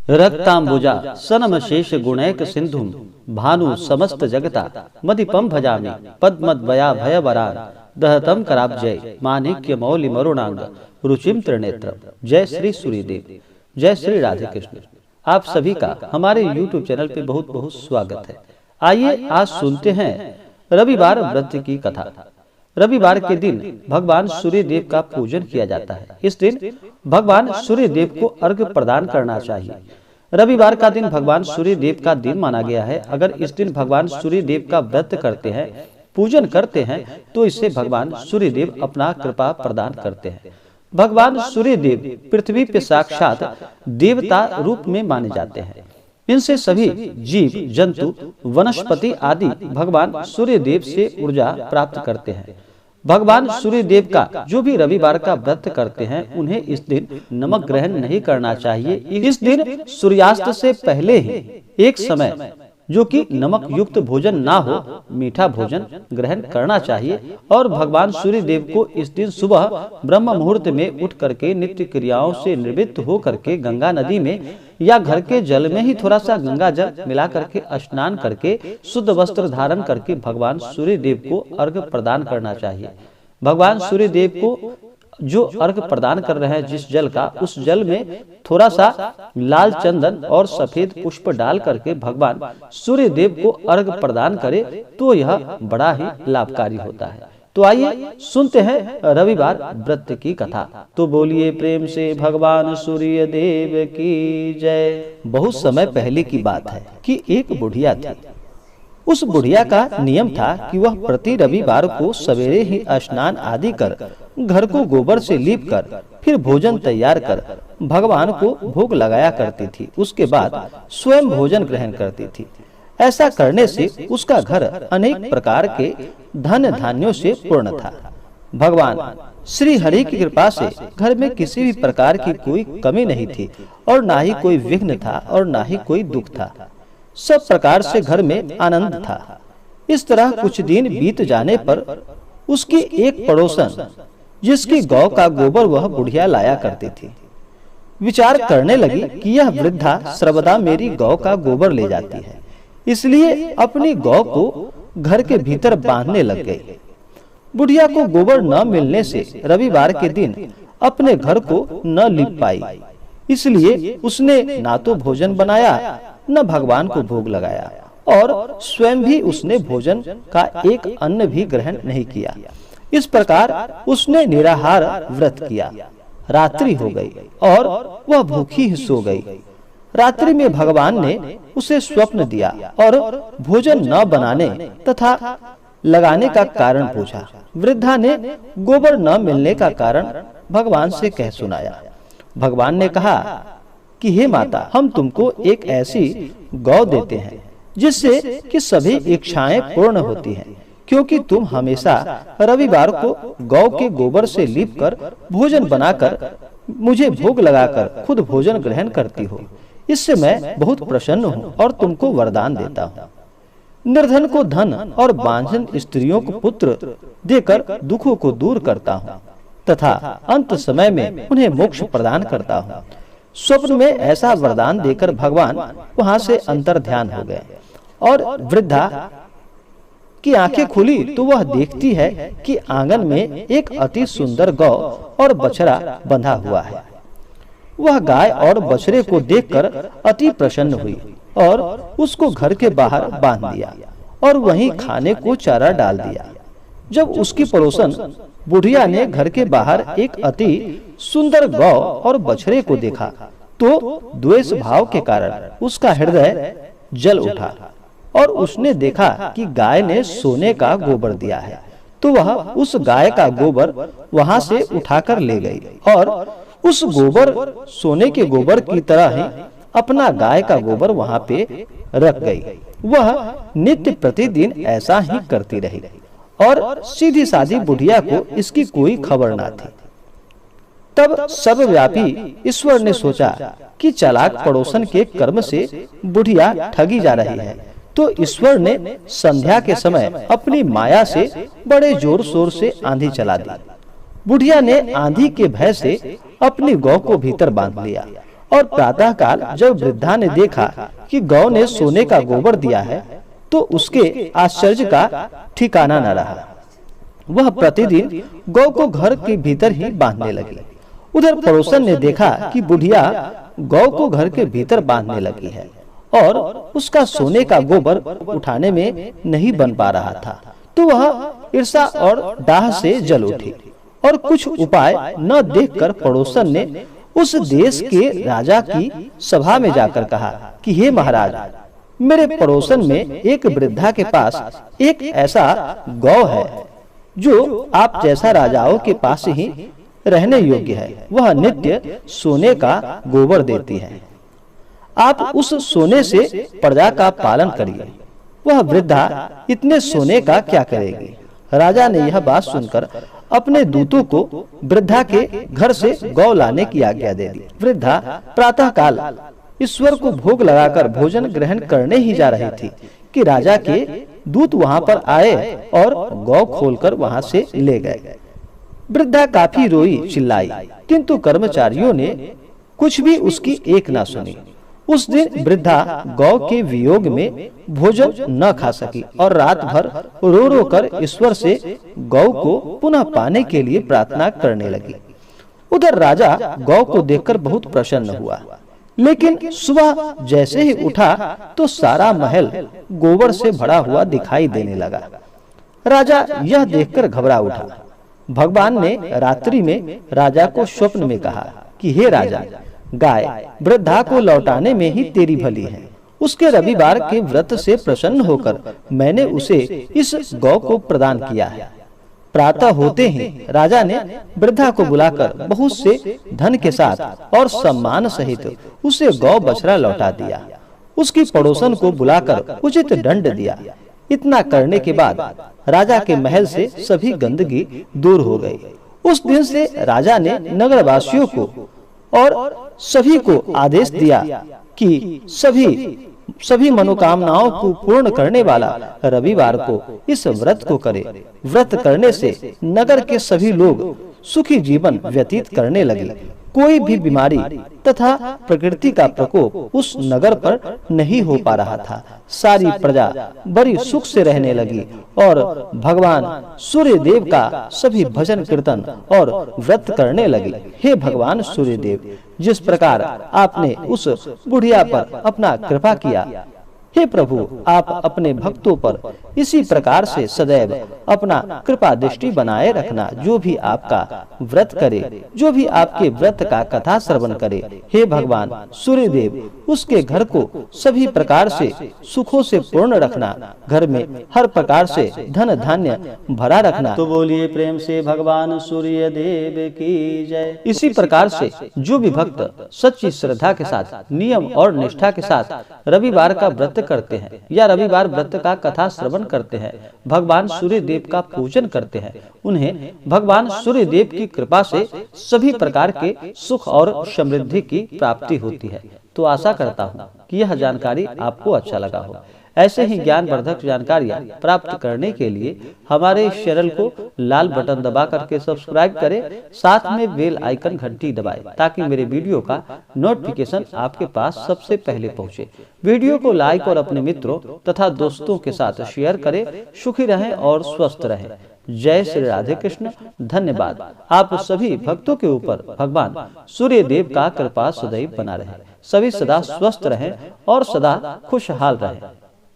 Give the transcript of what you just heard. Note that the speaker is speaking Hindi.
रक्तांबुजा सनम शेष गुणैक सिंधुम भानु समस्त जगता मदिपम भजामि पद्मद्वया भयवरान दहतम कराब्जय माणिक्य मौलि मरुणांग रुचिम त्रिनेत्र। जय श्री सूर्यदेव, जय श्री राधे कृष्ण। आप सभी का हमारे YouTube चैनल पे बहुत बहुत स्वागत है। आइए आज सुनते हैं रविवार व्रत की कथा। रविवार के दिन भगवान सूर्य देव का पूजन किया जाता है। इस दिन भगवान सूर्य देव को अर्घ्य प्रदान करना चाहिए। रविवार का दिन भगवान सूर्य देव का दिन माना गया है। अगर इस दिन भगवान सूर्य देव का व्रत करते हैं, पूजन करते हैं, तो इससे भगवान सूर्य देव अपना कृपा प्रदान करते हैं। भगवान सूर्य देव पृथ्वी पे साक्षात देवता रूप में माने जाते हैं। इनसे सभी जीव जंतु वनस्पति आदि भगवान सूर्य देव से ऊर्जा प्राप्त करते हैं। भगवान सूर्य देव का जो भी रविवार का व्रत करते हैं, उन्हें इस दिन नमक ग्रहण नहीं करना चाहिए। इस दिन सूर्यास्त से पहले ही एक समय जो कि नमक युक्त भोजन ना हो, मीठा भोजन ग्रहण करना चाहिए। और भगवान सूर्य देव को इस दिन सुबह ब्रह्म मुहूर्त में उठ करके नित्य क्रियाओं से निवृत्त हो करके गंगा नदी में या घर के जल में ही थोड़ा सा गंगा जल मिला करके स्नान करके शुद्ध वस्त्र धारण करके भगवान सूर्य देव को अर्घ्य प्रदान करना चाहिए। भगवान सूर्य देव को जो अर्घ्य प्रदान कर रहे हैं जिस जल का, उस जल में थोड़ा सा लाल चंदन और सफेद पुष्प डाल करके भगवान सूर्य देव को अर्घ्य प्रदान करे तो यह बड़ा ही लाभकारी होता है। तो आइए सुनते हैं रविवार व्रत की कथा। तो बोलिए प्रेम से भगवान सूर्य देव की जय। बहुत समय पहले की बात है कि एक बुढ़िया थी। उस बुढ़िया का नियम था कि वह प्रति रविवार को सवेरे ही स्नान आदि कर घर को गोबर से लीप कर फिर भोजन तैयार कर भगवान को भोग लगाया करती थी। उसके बाद स्वयं भोजन ग्रहण करती थी। ऐसा करने से उसका घर अनेक प्रकार के धन धान्यों से पूर्ण था। भगवान श्री हरि की कृपा से घर में किसी भी प्रकार की कोई कमी नहीं थी और ना ही कोई विघ्न था और ना ही कोई दुख था। सब प्रकार से घर में आनंद था। इस तरह कुछ दिन बीत जाने पर उसकी एक पड़ोसन जिसकी गौ का गोबर वह बुढ़िया लाया करती थी, विचार करने लगी कि यह वृद्धा सर्वदा मेरी गौ का गोबर ले जाती है, इसलिए अपनी गौ को घर के भीतर बांधने लग गई। बुढ़िया को गोबर न मिलने से रविवार के दिन अपने घर को न लीप पाई, इसलिए उसने ना तो भोजन बनाया न भगवान को भोग लगाया और स्वयं भी उसने भोजन का एक अन्न भी ग्रहण नहीं किया। इस प्रकार उसने निराहार व्रत किया। रात्रि हो गई और वह भूखी ही सो गई। रात्रि में भगवान ने उसे स्वप्न दिया और भोजन न बनाने तथा लगाने का कारण पूछा। वृद्धा ने गोबर न मिलने का कारण भगवान से कह सुनाया। भगवान ने कहा कि हे माता, हम तुमको एक ऐसी गौ देते हैं जिससे कि सभी इच्छाएं पूर्ण होती हैं, क्योंकि तुम हमेशा रविवार को गौ के गोबर से लीप कर भोजन बनाकर मुझे भोग लगाकर खुद भोजन ग्रहण करती हो। इससे मैं बहुत प्रसन्न हूँ और तुमको वरदान देता हूँ। निर्धन को धन और बांझन स्त्रियों को पुत्र देकर दुखों को दूर करता हूँ तथा अंत समय में उन्हें मोक्ष प्रदान करता हूँ। स्वप्न में ऐसा वरदान देकर भगवान वहां से अंतर ध्यान हो गए और वृद्धा की आंखें खुली तो वह देखती है कि आंगन में एक अति सुंदर गौ और बछड़ा बंधा हुआ है। वह गाय और बछड़े को देखकर अति प्रसन्न हुई और उसको घर के बाहर बांध दिया और वहीं खाने को चारा डाल दिया। जब उसकी पड़ोसन बुढ़िया ने घर के बाहर एक अति सुंदर गौ और बछड़े को देखा तो द्वेष भाव के कारण उसका हृदय जल उठा और उसने देखा कि गाय ने सोने का गोबर दिया है, तो वह उस गाय का गोबर वहां से उठाकर ले गई और उस गोबर सोने के गोबर की तरह ही अपना गाय का गोबर वहां पे रख गई। वह नित्य प्रतिदिन ऐसा ही करती रही और सीधी सादी बुढ़िया को इसकी कोई खबर ना थी। तब सर्वव्यापी ईश्वर ने सोचा कि चालाक पड़ोसन के कर्म से बुढ़िया ठगी जा रही है, तो ईश्वर ने संध्या के समय अपनी माया से बड़े जोर शोर से आंधी चला दी। बुढ़िया ने आंधी के भय से अपनी गौ को भीतर बांध लिया और प्रातःकाल जब वृद्धा ने देखा कि गौ ने सोने का गोबर दिया है तो उसके आश्चर्य का ठिकाना न रहा। वह प्रतिदिन गौ को घर के भीतर ही बांधने लगी। उधर पड़ोसन ने देखा कि बुढ़िया गौ को घर के भीतर बांधने लगी है और उसका सोने का गोबर उठाने में नहीं बन पा रहा था, तो वह ईर्ष्या और डाह से जल उठी और कुछ उपाय न देखकर पड़ोसन ने उस देश के राजा की सभा में जाकर कहा कि हे महाराज, मेरे पड़ोसन में एक वृद्धा के पास एक ऐसा गौ है जो आप जैसा राजाओं के पास ही रहने योग्य है। वह नित्य सोने का गोबर देती है। आप उस सोने से प्रजा का पालन करिए। वह वृद्धा इतने सोने का क्या करेगी? राजा ने यह बात सुनकर अपने दूतों को वृद्धा के घर से गौ लाने की आज्ञा दे दी। वृद्धा प्रातःकाल ईश्वर को भोग लगाकर भोजन ग्रहण करने ही जा रही थी कि राजा के दूत वहां पर आए और गौ खोलकर वहां से ले गए। वृद्धा काफी रोई चिल्लाई, किंतु कर्मचारियों ने कुछ भी उसकी एक ना सुनी। उस दिन वृद्धा गौ के वियोग में भोजन न खा सकी और रात भर रो रो कर ईश्वर से गौ को पुनः पाने के लिए प्रार्थना करने लगी। उधर राजा गौ को देखकर बहुत प्रसन्न हुआ, लेकिन सुबह जैसे ही उठा तो सारा महल गोबर से भरा हुआ दिखाई देने लगा। राजा यह देखकर घबरा उठा। भगवान ने रात्रि में राजा को स्वप्न में कहा कि हे राजा, गाय वृद्धा को लौटाने में ही तेरी भली है। उसके रविवार के व्रत से प्रसन्न होकर मैंने उसे इस गौ को प्रदान किया है। प्रातः होते ही राजा ने वृद्धा को बुलाकर बहुत से धन के साथ और सम्मान सहित उसे गौ बछड़ा लौटा दिया। उसकी पड़ोसन को बुलाकर उचित दंड दिया। इतना करने के बाद राजा के महल से सभी गंदगी दूर हो गई। उस दिन से राजा ने नगरवासियों को और सभी को आदेश दिया कि सभी मनोकामनाओं को पूर्ण करने वाला रविवार को इस व्रत को करे। व्रत करने से नगर के सभी लोग सुखी जीवन व्यतीत करने लगे। कोई भी बीमारी तथा प्रकृति का प्रकोप उस नगर पर नहीं हो पा रहा था। सारी प्रजा बड़ी सुख से रहने लगी और भगवान सूर्य देव का सभी भजन कीर्तन और व्रत करने लगे। हे भगवान सूर्य देव, जिस प्रकार आपने उस बुढ़िया पर अपना कृपा किया, हे प्रभु, आप अपने भक्तों पर इसी प्रकार से सदैव अपना कृपा दृष्टि बनाए रखना। जो भी आपका व्रत करे, जो भी आपके व्रत का कथा श्रवण करे, हे भगवान सूर्य देव, उसके घर को सभी प्रकार से सुखों से पूर्ण रखना। घर में हर प्रकार से धन धान्य भरा रखना। तो बोलिए प्रेम से भगवान सूर्य देव की जय। इसी प्रकार से जो भी भक्त सच्ची श्रद्धा के साथ, नियम और निष्ठा के साथ रविवार का व्रत करते हैं या रविवार व्रत का कथा श्रवण करते हैं, भगवान सूर्य देव का पूजन करते हैं, उन्हें भगवान सूर्य देव की कृपा से सभी प्रकार के सुख और समृद्धि की प्राप्ति होती है। तो आशा करता हूँ कि यह जानकारी आपको अच्छा लगा हो। ऐसे ही ज्ञानवर्धक जानकारियाँ प्राप्त करने के लिए हमारे इस चैनल को लाल बटन दबा करके सब्सक्राइब करें, साथ में बेल आइकन घंटी दबाएं ताकि मेरे वीडियो का नोटिफिकेशन आपके पास सबसे पहले पहुंचे। वीडियो को लाइक और अपने मित्रों तथा दोस्तों के साथ शेयर करें। सुखी रहें और स्वस्थ रहें। जय श्री राधे कृष्ण। धन्यवाद। आप सभी भक्तों के ऊपर भगवान सूर्य देव का कृपा सदैव बना रहे। सभी सदा स्वस्थ रहें और सदा खुशहाल रहें।